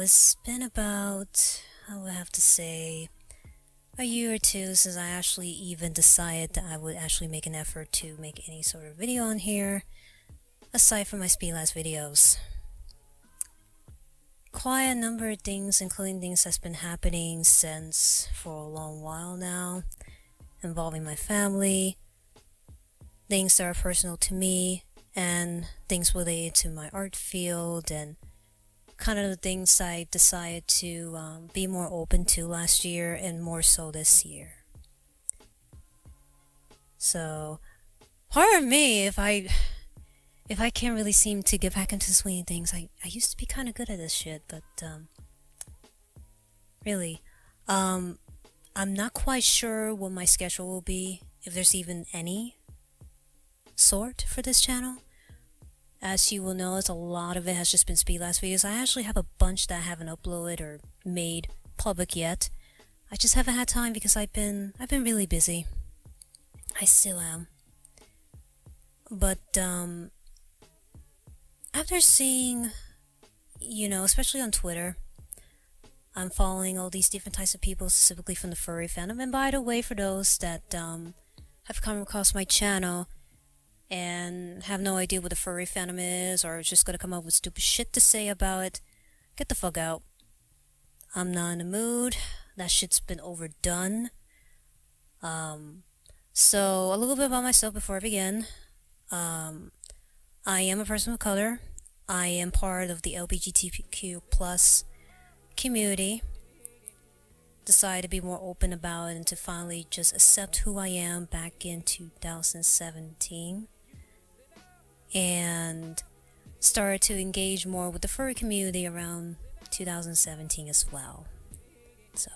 it's been about, I would have to say, a year or two since I actually even decided that I would actually make an effort to make any sort of video on here, aside from my speed last videos. Quite a number of things, including things that's been happening since for a long while now, involving my family, things that are personal to me, and things related to my art field, and kind of the things I decided to be more open to last year and more so this year. So, pardon me if I can't really seem to get back into the swing of things. I used to be kind of good at this shit, but really, I'm not quite sure what my schedule will be, if there's even any sort for this channel. As you will notice, a lot of it has just been speed last videos. I actually have a bunch that I haven't uploaded or made public yet. I just haven't had time because I've been really busy. I still am. But after seeing, especially on Twitter, I'm following all these different types of people, specifically from the furry fandom. And by the way, for those that have come across my channel and have no idea what the furry fandom is, or just gonna come up with stupid shit to say about it, get the fuck out. I'm not in the mood. That shit's been overdone. So a little bit about myself before I begin. I am a person of color. I am part of the LGBTQ plus community. Decided to be more open about it and to finally just accept who I am back in 2017. And started to engage more with the furry community around 2017 as well. So,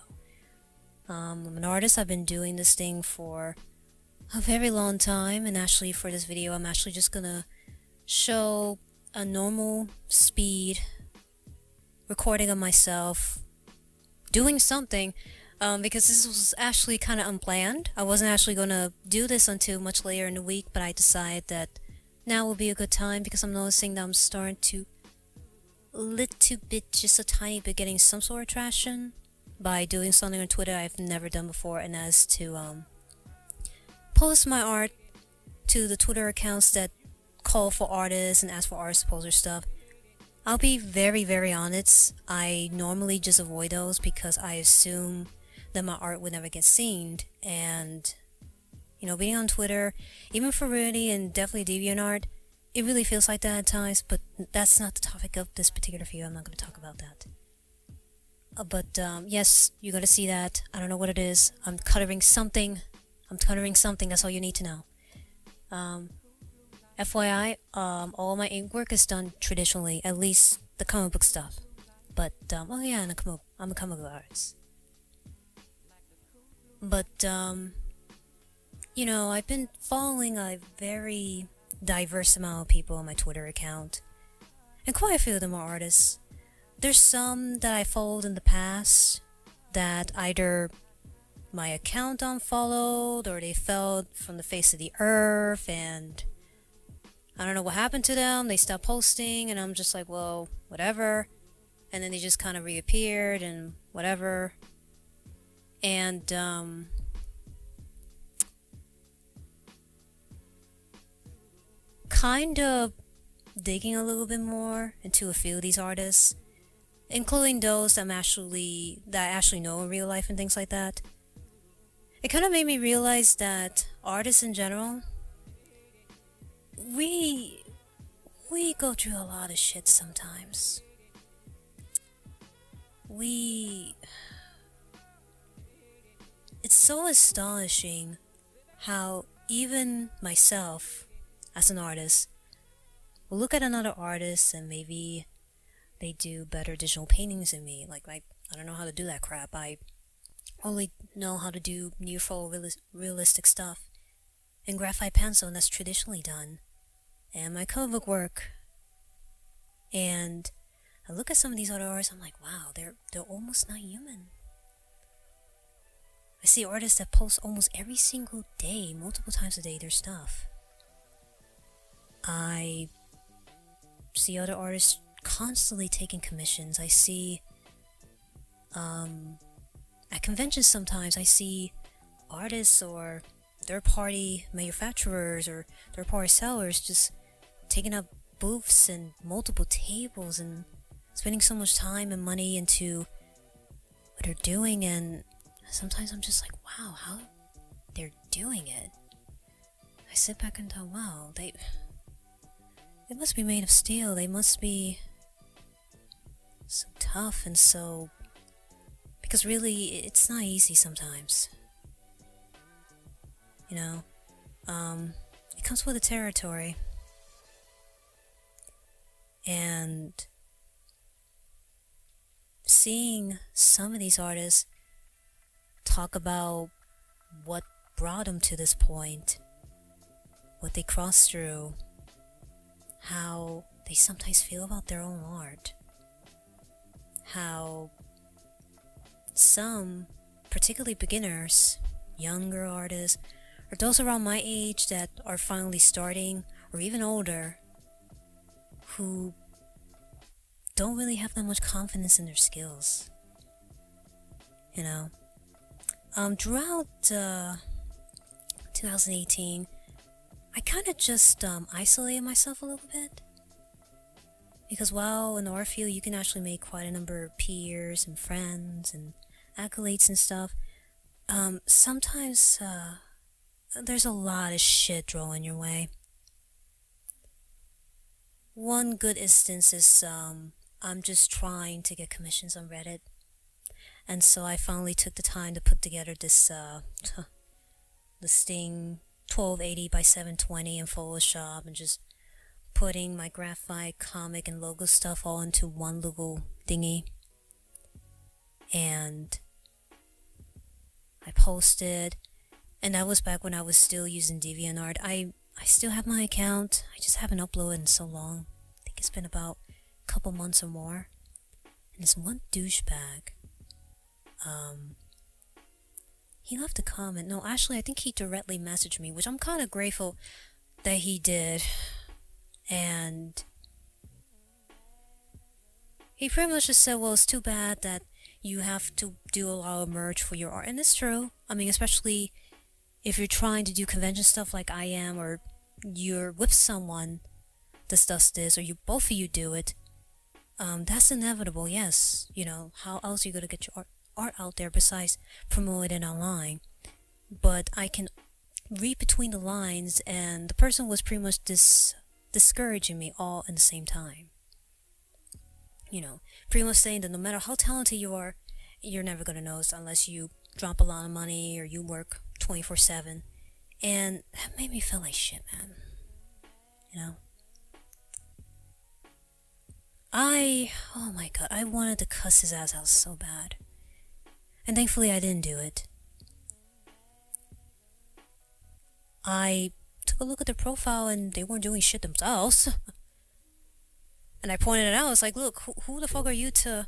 I'm an artist. I've been doing this thing for a very long time, and actually for this video I'm actually just gonna show a normal speed recording of myself doing something, because this was actually kind of unplanned. I wasn't actually gonna do this until much later in the week, but I decided that now will be a good time because I'm noticing that I'm starting to little bit, just a tiny bit, getting some sort of traction by doing something on Twitter I've never done before, and as to post my art to the Twitter accounts that call for artists and ask for artist proposal stuff. I'll be very, very honest. I normally just avoid those because I assume that my art would never get seen. And, being on Twitter, even for Rudy and definitely DeviantArt, it really feels like that at times, but that's not the topic of this particular video. I'm not going to talk about that. But yes, you're going to see that. I don't know what it is. I'm coloring something. That's all you need to know. FYI, all my ink work is done traditionally, at least the comic book stuff. But, I'm a comic book artist. But, I've been following a very diverse amount of people on my Twitter account. And quite a few of them are artists. There's some that I followed in the past that either my account unfollowed or they fell from the face of the earth, and I don't know what happened to them. They stopped posting, and I'm just like, well, whatever. And then they just kind of reappeared and whatever. And kind of digging a little bit more into a few of these artists, including those that I actually know in real life and things like that. It kind of made me realize that artists in general, we go through a lot of shit sometimes. It's so astonishing how even myself, as an artist, will look at another artist and maybe they do better digital paintings than me. Like, I don't know how to do that crap. I only know how to do near-full realistic stuff in graphite pencil, and that's traditionally done. And my comic book work. And I look at some of these other artists, I'm like, wow, they're almost not human. I see artists that post almost every single day, multiple times a day, their stuff. I see other artists constantly taking commissions. I see At conventions sometimes I see artists or third-party manufacturers or third-party sellers just taking up booths and multiple tables and spending so much time and money into what they're doing, and sometimes I'm just like, wow, how they're doing it. I sit back and thought, wow, they must be made of steel. They must be so tough and so, because really it's not easy sometimes. You know, it comes with the territory. And seeing some of these artists talk about what brought them to this point, what they crossed through, how they sometimes feel about their own art, how some, particularly beginners, younger artists, or those around my age that are finally starting, or even older, who don't really have that much confidence in their skills. You know, throughout 2018, I kind of just isolated myself a little bit, because while in the art field you can actually make quite a number of peers and friends and accolades and stuff, sometimes there's a lot of shit thrown your way. One good instance is I'm just trying to get commissions on Reddit, and so I finally took the time to put together this listing 1280 by 720 in Photoshop, and just putting my graphite, comic, and logo stuff all into one little thingy. And I posted, and that was back when I was still using DeviantArt. I still have my account, I just haven't uploaded in so long. I think it's been about a couple months or more. And this one douchebag, he left a comment. No, actually, I think he directly messaged me, which I'm kind of grateful that he did. And he pretty much just said, well, it's too bad that you have to do a lot of merch for your art. And it's true. I mean, especially if you're trying to do convention stuff like I am, or you're with someone that does this, or you both of you do it, that's inevitable, yes. You know, how else are you going to get your art out there besides promote it online? But I can read between the lines, and the person was pretty much discouraging me all in the same time. You know, pretty much saying that no matter how talented you are, you're never going to notice unless you drop a lot of money or you work 24/7. And that made me feel like shit, man. You know? Oh my god, I wanted to cuss his ass out so bad. And thankfully I didn't do it. I took a look at their profile and they weren't doing shit themselves. And I pointed it out. I was like, look, who the fuck are you to...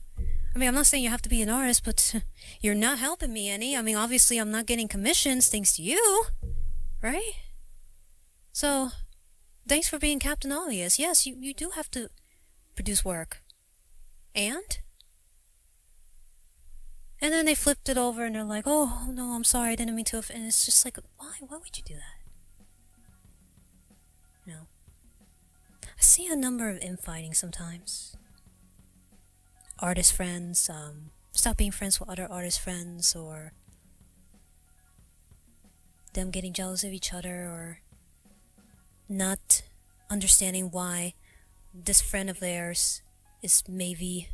I mean, I'm not saying you have to be an artist, but you're not helping me any. I mean, obviously I'm not getting commissions thanks to you, right? So, thanks for being Captain Obvious. Yes, you do have to produce work. And then they flipped it over and they're like, oh, no, I'm sorry, I didn't mean to. And it's just like, why? Why would you do that? You know? I see a number of infighting sometimes. Artist friends, stop being friends with other artist friends, or them getting jealous of each other, or not understanding why this friend of theirs is maybe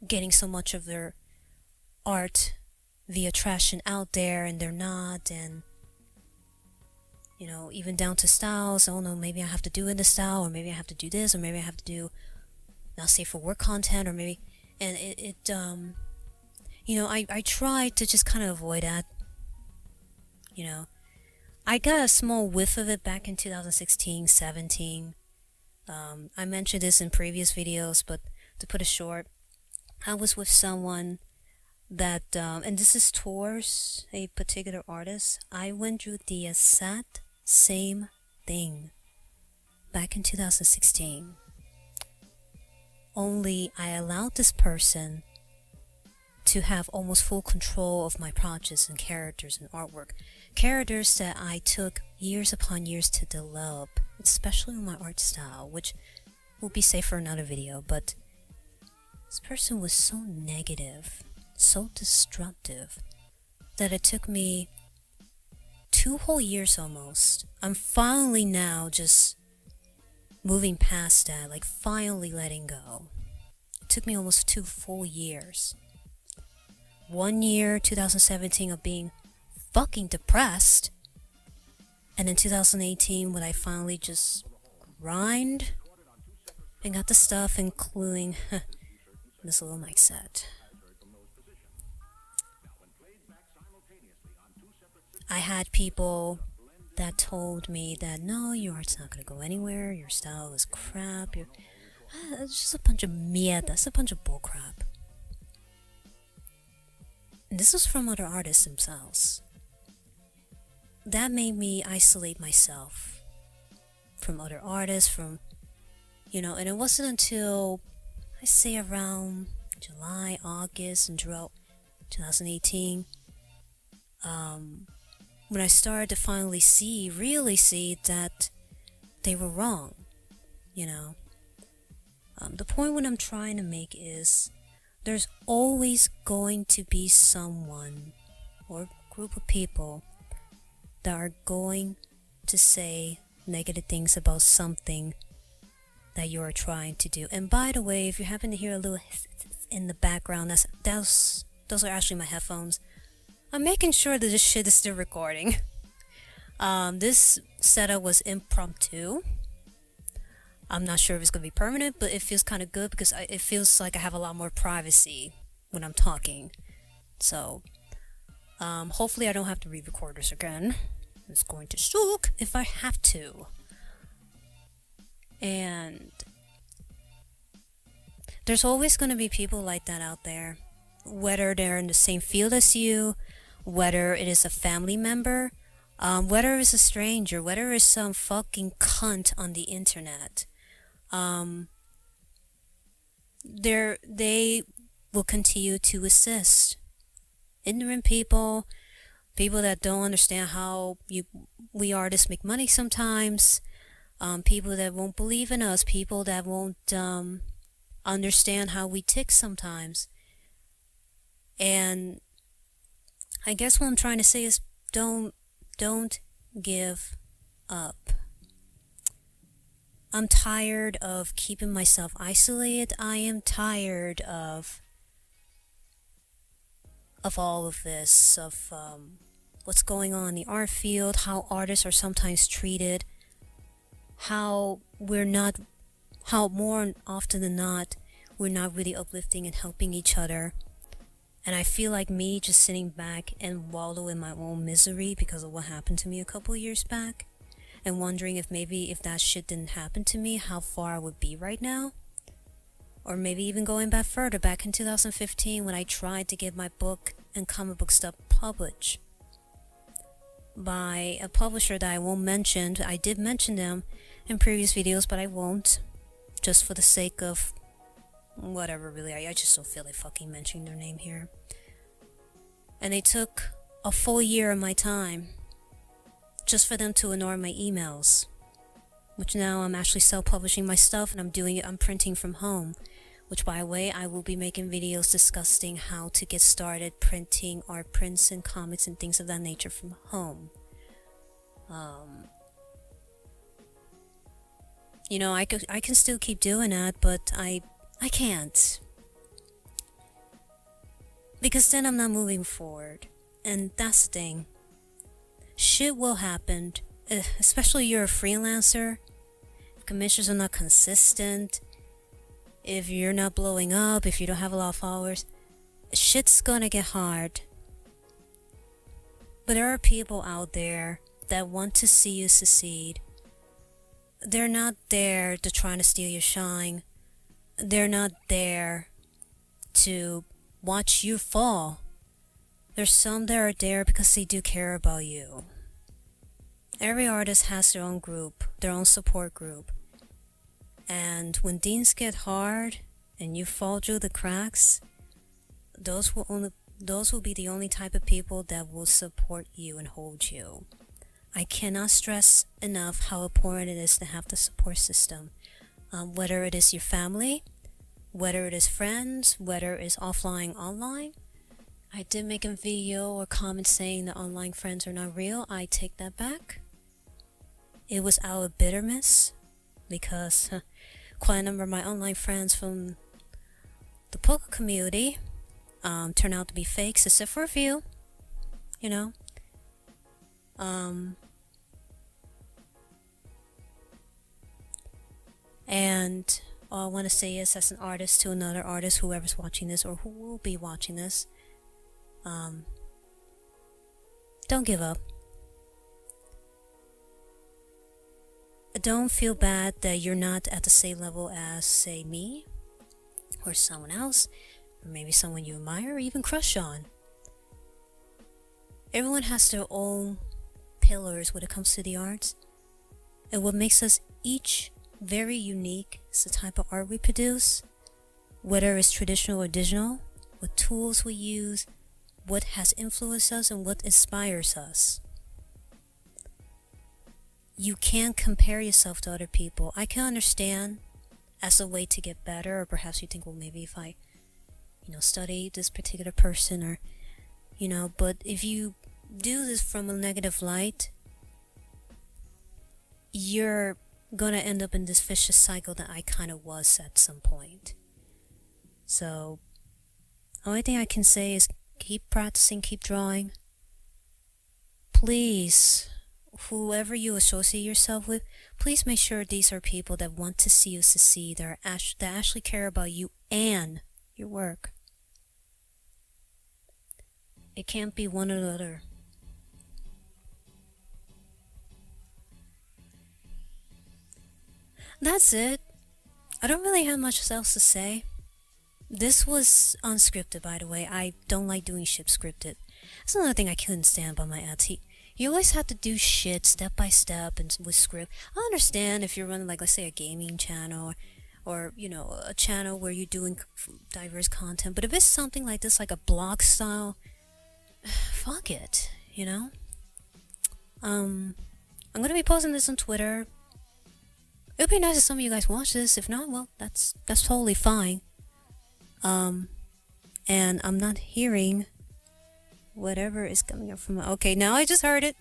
getting so much of their art via trash and out there and they're not. And you know, even down to styles. Oh no, maybe I have to do in the style, or maybe I have to do this, or maybe I have to do not safe for work content, or maybe... And you know, I try to just kind of avoid that. You know, I got a small whiff of it back in 2016, 17. I mentioned this in previous videos, but to put it short, I was with someone that, and this is towards a particular artist. I went through the exact same thing back in 2016. Only I allowed this person to have almost full control of my projects and characters and artwork. Characters that I took years upon years to develop, especially in my art style, which will be safe for another video, but this person was so negative, so destructive, that it took me 2 whole years almost. I'm finally now just moving past that, like finally letting go. It took me almost 2 full years. 1 year, 2017, of being fucking depressed, and in 2018 when I finally just grind and got the stuff, including this little mic set. I had people that told me that no, your art's not gonna go anywhere, your style is crap, it's just a bunch of mierda, that's a bunch of bullcrap. And this was from other artists themselves. That made me isolate myself from other artists, from, and it wasn't until, I say around July, August, and throughout 2018, when I started to finally really see that they were wrong, The point what I'm trying to make is there's always going to be someone or group of people that are going to say negative things about something that you're trying to do. And by the way, if you happen to hear a little in the background, those are actually my headphones. I'm making sure that this shit is still recording. This setup was impromptu. I'm not sure if it's going to be permanent, but it feels kind of good because it feels like I have a lot more privacy when I'm talking. So, hopefully I don't have to re-record this again. It's going to suck if I have to. And there's always going to be people like that out there. Whether they're in the same field as you, whether it is a family member, whether it's a stranger, whether it's some fucking cunt on the internet. They will continue to assist ignorant people that don't understand how we artists make money sometimes, people that won't believe in us, people that won't understand how we tick sometimes. And I guess what I'm trying to say is don't give up. I'm tired of keeping myself isolated. I am tired of all of this, of what's going on in the art field, how artists are sometimes treated, how more often than not, we're not really uplifting and helping each other. And I feel like me just sitting back and wallow in my own misery because of what happened to me a couple of years back, and wondering if that shit didn't happen to me, how far I would be right now. Or maybe even going back further, back in 2015 when I tried to get my book and comic book stuff published by a publisher that I won't mention. I did mention them in previous videos, but I won't, just for the sake of whatever, really. I just don't feel like fucking mentioning their name here. And they took a full year of my time just for them to ignore my emails, which now I'm actually self-publishing my stuff, and I'm printing from home, which, by the way, I will be making videos discussing how to get started printing art prints and comics and things of that nature from home. I can still keep doing that, but I can't, because then I'm not moving forward. And that's the thing. Shit will happen, especially you're a freelancer. If commissions are not consistent, if you're not blowing up, if you don't have a lot of followers, shit's gonna get hard. But there are people out there that want to see you succeed. They're not there to try to steal your shine. They're not there to watch you fall. There's some that are there because they do care about you. Every artist has their own group, their own support group. And when things get hard and you fall through the cracks, those will be the only type of people that will support you and hold you. I cannot stress enough how important it is to have the support system. Whether it is your family, whether it is friends, whether it is offline, online. I did make a video or comment saying that online friends are not real. I take that back. It was out of bitterness because quite a number of my online friends from the poker community turned out to be fakes, except for a few, you know. And all I want to say is, as an artist to another artist, whoever's watching this or who will be watching this, don't give up. Don't feel bad that you're not at the same level as, say, me or someone else, or maybe someone you admire or even crush on. Everyone has their own pillars when it comes to the arts, and what makes us each very unique is the type of art we produce, whether it's traditional or digital, what tools we use, what has influenced us, and what inspires us. You can't compare yourself to other people. I can understand as a way to get better, or perhaps you think, well, maybe if I, study this particular person, or, but if you do this from a negative light, you're gonna end up in this vicious cycle that I kind of was at some point. So, the only thing I can say is keep practicing, keep drawing. Please, whoever you associate yourself with, please make sure these are people that want to see you succeed, that actually care about you and your work. It can't be one or the other. That's it. I don't really have much else to say. This was unscripted, by the way. I don't like doing shit scripted. That's another thing I couldn't stand about my ads. You always have to do shit step by step and with script. I understand if you're running, like, let's say, a gaming channel, or a channel where you're doing diverse content. But if it's something like this, like a blog style, fuck it. I'm gonna be posting this on Twitter. It would be nice if some of you guys watch this. If not, well, that's totally fine. And I'm not hearing whatever is coming up from. Okay, now I just heard it.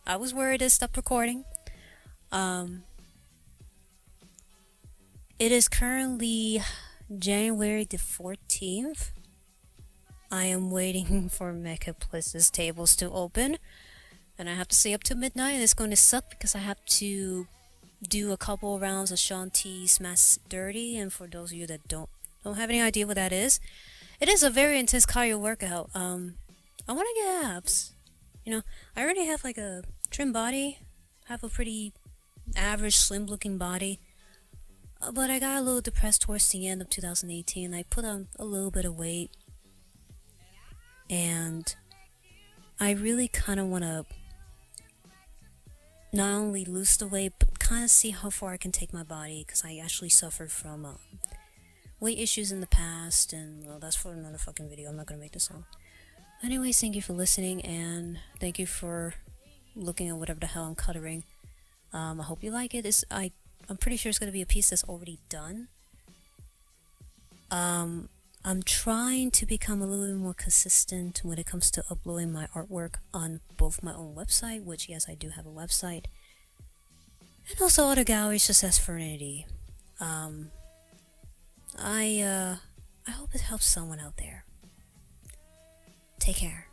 I was worried it stopped recording. It is currently January the 14th. I am waiting for Mecha Plis's tables to open, and I have to stay up to midnight. It's going to suck because I have to do a couple rounds of Shanti Smash Dirty, and for those of you that don't have any idea what that is, it is a very intense cardio workout. I want to get abs. I already have like a trim body, have a pretty average slim looking body, but I got a little depressed towards the end of 2018. I put on a little bit of weight, and I really kind of want to not only lose the weight, but kind of see how far I can take my body, because I actually suffered from weight issues in the past, and well, that's for another fucking video. I'm not gonna make this long. Anyways, thank you for listening, and thank you for looking at whatever the hell I'm coloring. I hope you like it. I'm pretty sure it's gonna be a piece that's already done. I'm trying to become a little bit more consistent when it comes to uploading my artwork on both my own website, which, yes, I do have a website, and also other galleries such as Fernity. I hope it helps someone out there. Take care.